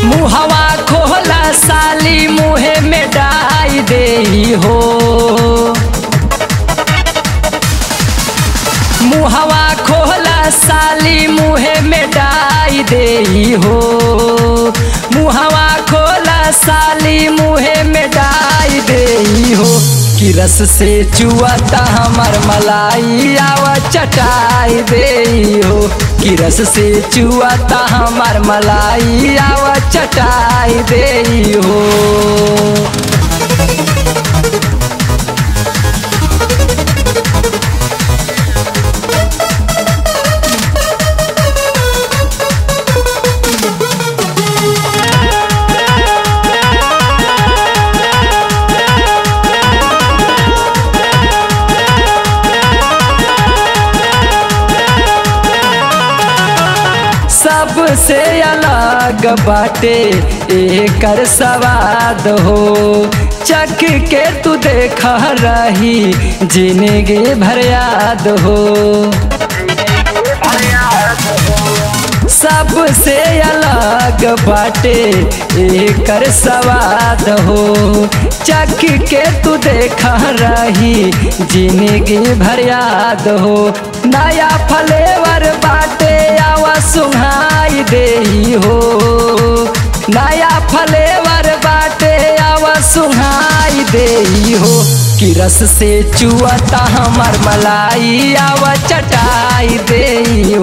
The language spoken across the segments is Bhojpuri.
मुहवा खोला साली मुहे में डाई दे हो। मुहवा खोला साली मुहे में डाई दे हो। मुहवा खोला साली मुहे में डाई दे हो। कि रस से चुआता हमर मलाई आवा चटाई दे हो। कि रस से चुआता हमर मलाई आवा चटाई दे हो। सबसे अलग बाटे एकर स्वाद हो। चख के तू देख रही जिंदगी भर याद हो। सबसे अलग बाटे एकर स्वाद हो। चख के तू देख रही जिंदगी भर याद हो। नया फ्लेवर बाटे आवा सुंघाई दे हो। नया फ्लेवर बाटे आवा सुंघाई दे हो। कि रस से चुआता हमर मलाई आवा चटाई दे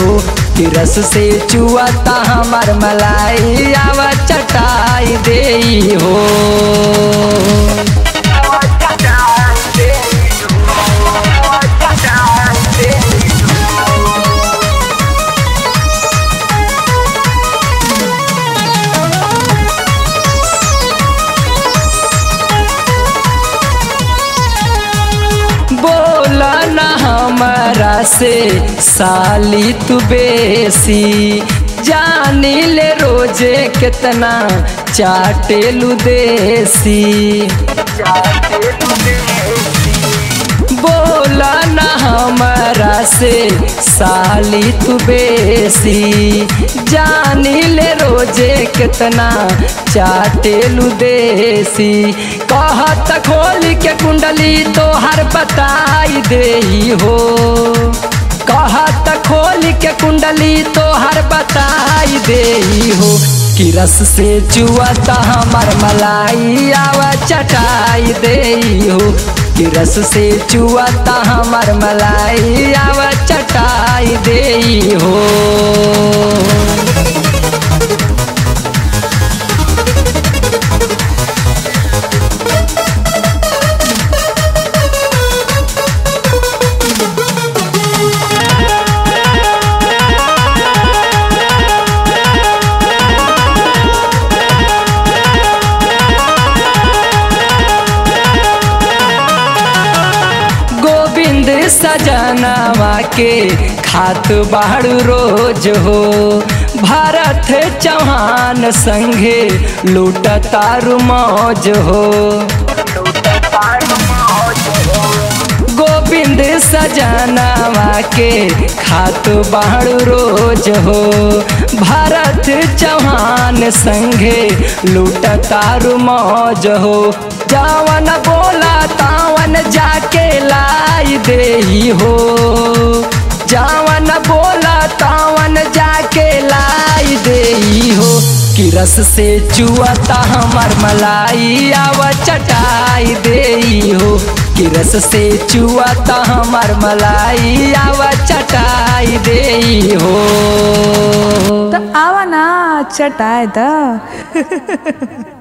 हो। कि रस से चुआता हमर मलाई आवा चटाई दे हो। बोला ना हमारा से साली तू बेसी। जानी ले रोजे कितना चाटेलू देसी। बोला ना हमारा से साली तू बेसी। जानी ले रोजे कितना चाटेलू देसी। कहत खोल के कुंडली तो हर बताई दे हो। कहत खोल के कुंडली तो हर बताई दे हो। कि रस से चुआता हमर मलाई आवा चटाई दे हो। कि रस से चुआता हमर मलाई आवा चटाई दे हो। गोविंद सजनवा के खात बाहर रोज हो। भरत चौहान संगे लूट तारू मौज हो। गोविंद सजनवा के खात बाहर रोज हो। भरत चौहान संगे लूट तारू मौज हो। जावन बोला तावन जाके लाई दे हो। जावन बोला तावन जाके लाई दे हो। कि रस से चुआता हमर मलाई आवा चटाई दे हो। कि रस से चुआता हमर मलाई आवा चटाई दे हो। तो आवा ना चटाए द